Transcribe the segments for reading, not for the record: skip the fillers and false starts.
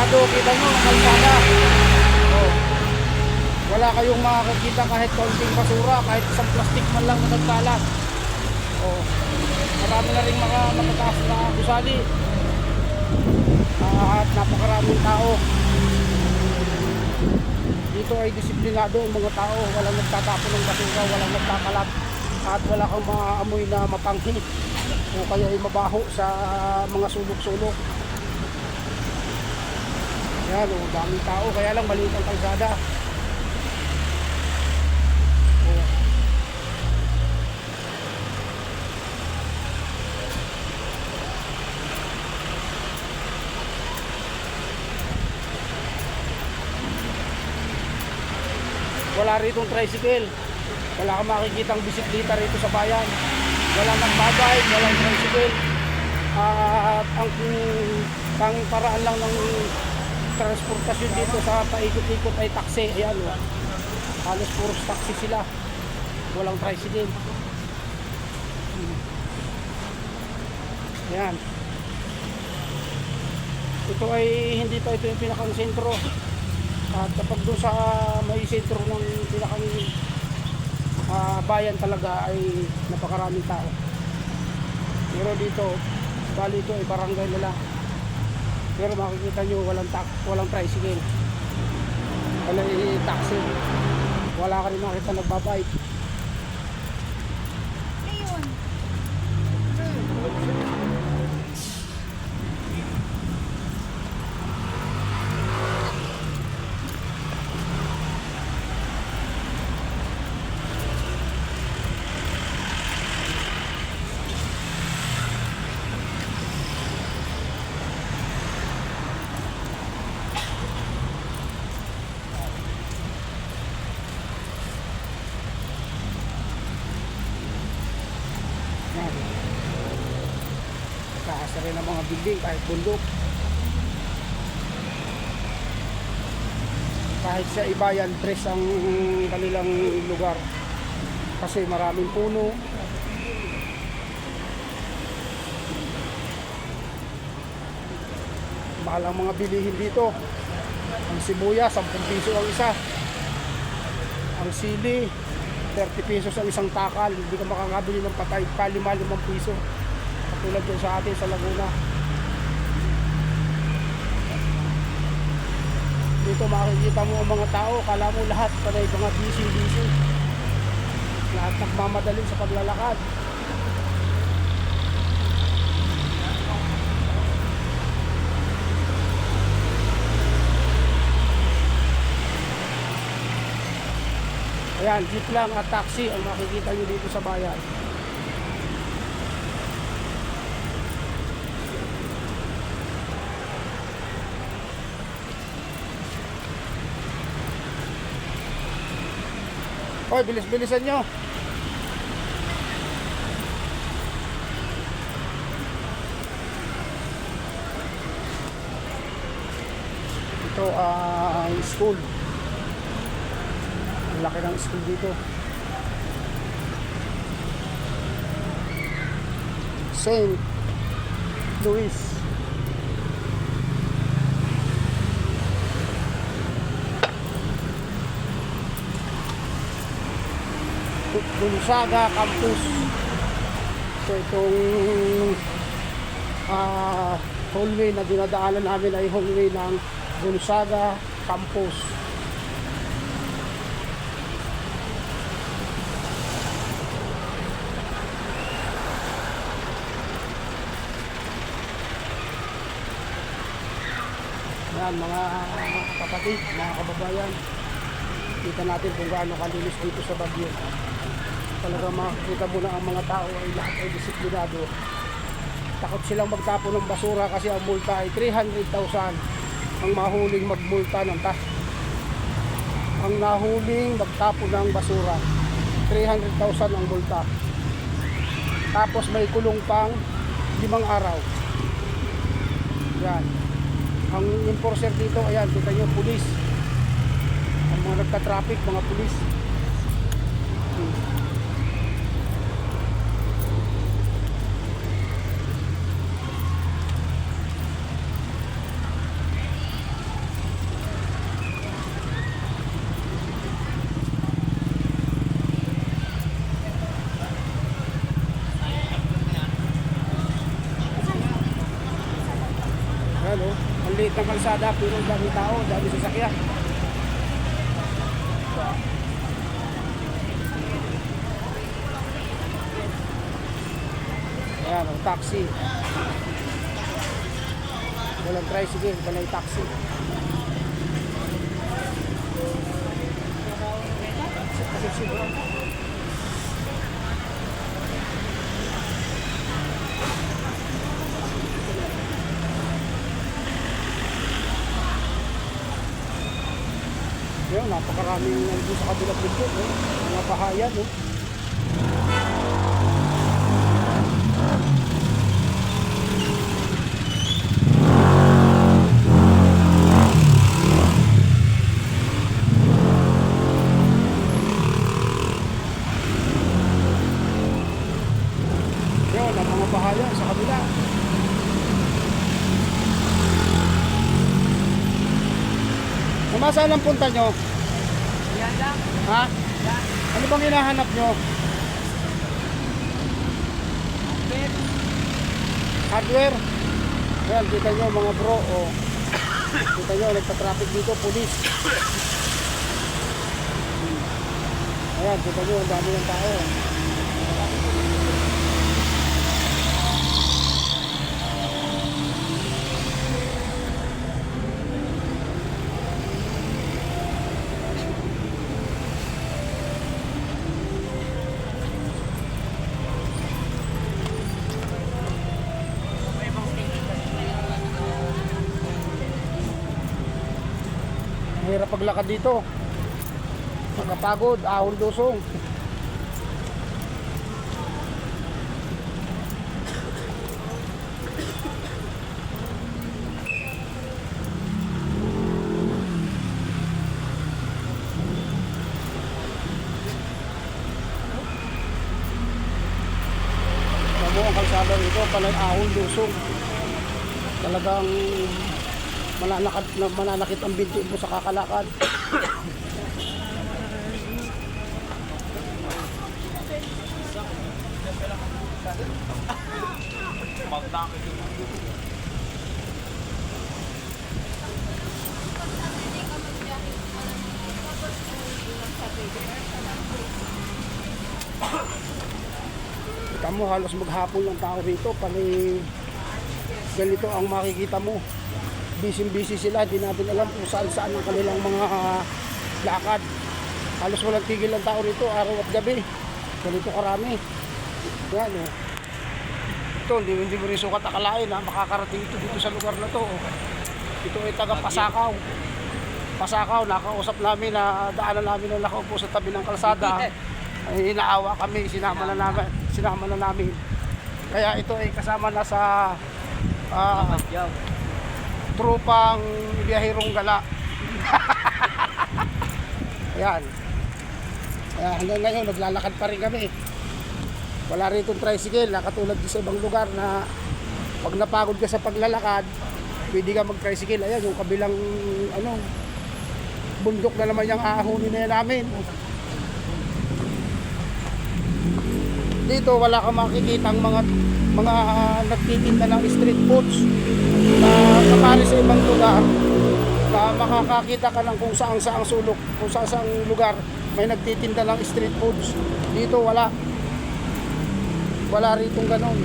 disiplinado. Kita nyo ang kalsada. Oh. Wala kayong makakita kahit konting basura, kahit isang plastic man lang na nagkalat. Oh. Marami na rin mga matataas na gusali. At napakaraming tao. Dito ay disiplinado ang mga tao. Walang nagtatapon ng basura, walang nagkakalat, at wala kang maamoy na mapanghi o kaya ay mabaho sa mga sulok-sulok. Yan, daming tao, kaya lang maliit ang kalsada. Wala rito tricycle, wala kang makikitang bisikleta rito sa bayan, walang nagbabike, walang tricycle. At ang tanging paraan lang ng transportasyon dito sa paikot-ikot ay taxi. Ayan, halos puros taxi sila, walang tricycle. Ayan, ito ay hindi pa ito yung pinakang sentro. At kapag doon sa may sentro ng pinakang bayan talaga ay napakaraming tao. Pero dito, bali ito ay barangay na lang. Pero makikita nyo walang tricycle, walang taxi, wala ka rin makita nagbabike. Taas na rin ang mga building kahit bundok. Kahit sa Ibayan, tres ang kanilang lugar kasi maraming puno. Mahal ang mga bilihin dito. Ang sibuyas, 10 piso ang isa. Ang sili, 30 pesos ang isang takal. Hindi ka makakabili ng patay pa 5 piso. Katulad yun sa atin sa Laguna. Dito makikita mo ang mga tao, kala mo lahat panay mga busy. Lahat nagmamadali sa paglalakad. Ayan, jeep lang at taxi ang makikita nyo dito sa bayan. Hoy, bilis-bilisan nyo. Ito ang school. Ang laki ng school dito. St. Louis. Gonzaga Campus. So itong hallway na dinadaanan namin ay hallway ng Gonzaga Campus. Yan mga kapatid, mga kababayan, kita natin kung gaano kalinis dito sa Baguio. Talaga makikita mo na ang mga tao ay lahat ay disiplinado. Takot silang magtapon ng basura kasi ang multa ay 300,000 ang mahuling magmulta ng ang nahuling magtapon ng basura, 300,000 ang multa. Tapos may kulong pang 5 araw. Yan. Ang enforcer dito, ayan, kita nyo, pulis. Ang mga nagka-traffic, mga pulis. liit ng kalsada pero dami tao, dami sasakyan. Ayan, ang taxi. Walang tricycle, walang taxi. Yun, napakaraming nandun sa kabilang bundok, eh. Mga pahayan, eh. Yun, ang mga pahayan sa kabila. Saan ang punta nyo? Yan lang. Ha? Yan. Ano bang hinahanap nyo? Bed. Hardware? Ayan, kita nyo mga bro, oh. Kita nyo, nagpa-traffic dito, police. Ayan, kita nyo, ang dami ng tao. Mahirap paglakad dito. Magkapagod, ahon lusong. Tamo ang kalsada rito, palay ahon lusong. Talagang mananakit ang binti mo sa kakalakad. Kita mo, halos maghapon ng tao rito, pali ganito ang makikita mo. Busy sila, di natin alam kung saan ang kanilang mga lakad. Halos walang tigil ang tao rito, araw at gabi. Ganito karami. Yan, oh. Ito, hindi mo rin sukat akalain na makakarating ito dito sa lugar na to. Ito ay taga Pasakaw. Pasakaw, nakausap namin na daanan namin na nakaupo sa tabi ng kalsada. Ay inaawa kami, sinama na namin. Kaya ito ay kasama na sa tropang biyahirong gala. Ayan. Ayan, hanggang ngayon naglalakad pa rin kami. Wala rito tricycle na katulad sa ibang lugar na pag napagod ka sa paglalakad, pwede ka mag-tricycle. Ayan, yung kabilang bundok na naman yung aahunin na yan namin. Dito wala kang makikitang mga nagtitinda ng street foods na kapali sa ibang lugar na makakakita ka ng kung saan sulok, kung saan lugar may nagtitinda ng street foods. Dito wala ritong ganon.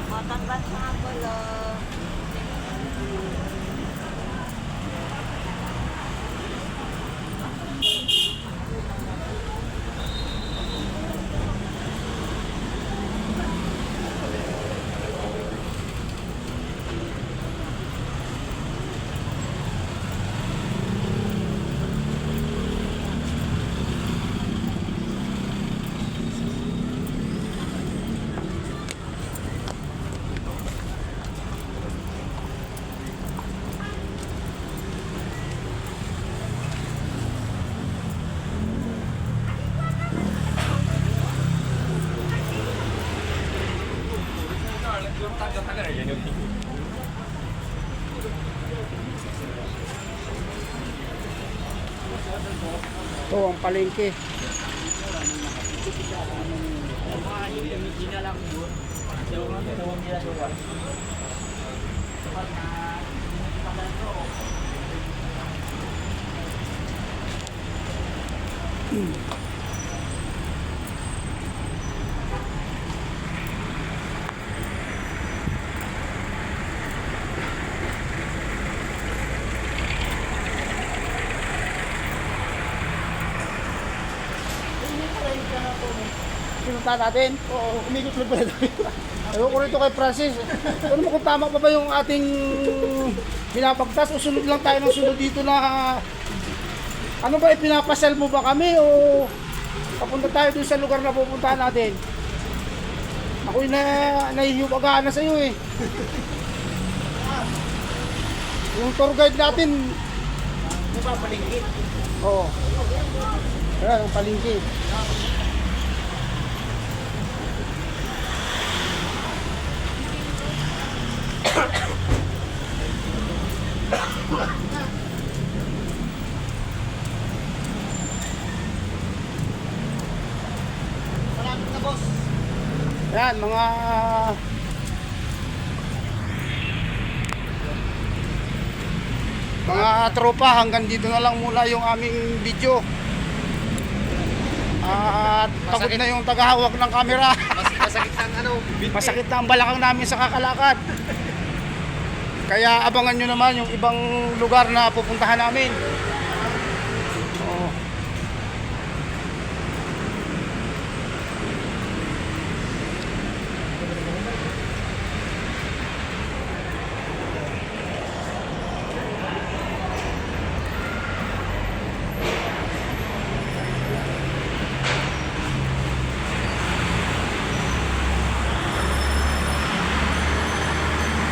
Matanggal sa gulo. Ito ang palengke. Hindi na lang doon. Tawag nila doon. Pinunta natin? Oo, umikot lang pala tayo. Ayaw ko rito kay Francis. Ano mo kung tama pa ba yung ating pinapagtas o sunod lang tayo ng sunod dito na ano ba, ipinapasal mo ba kami o papunta tayo dun sa lugar na pupuntahan natin? Ako'y nahihiyubagaan na sa'yo eh. Yung tour guide natin, Napapalingkit. oo. Ayan, ang palingki. Malapit na, boss. Ayan, mga tropa, hanggang dito na lang muna yung aming video. At pagod na yung tagahawak ng camera. Masakit ang ano. Masakit na ang balakang namin sa kakalakad. Kaya abangan nyo naman yung ibang lugar na pupuntahan namin.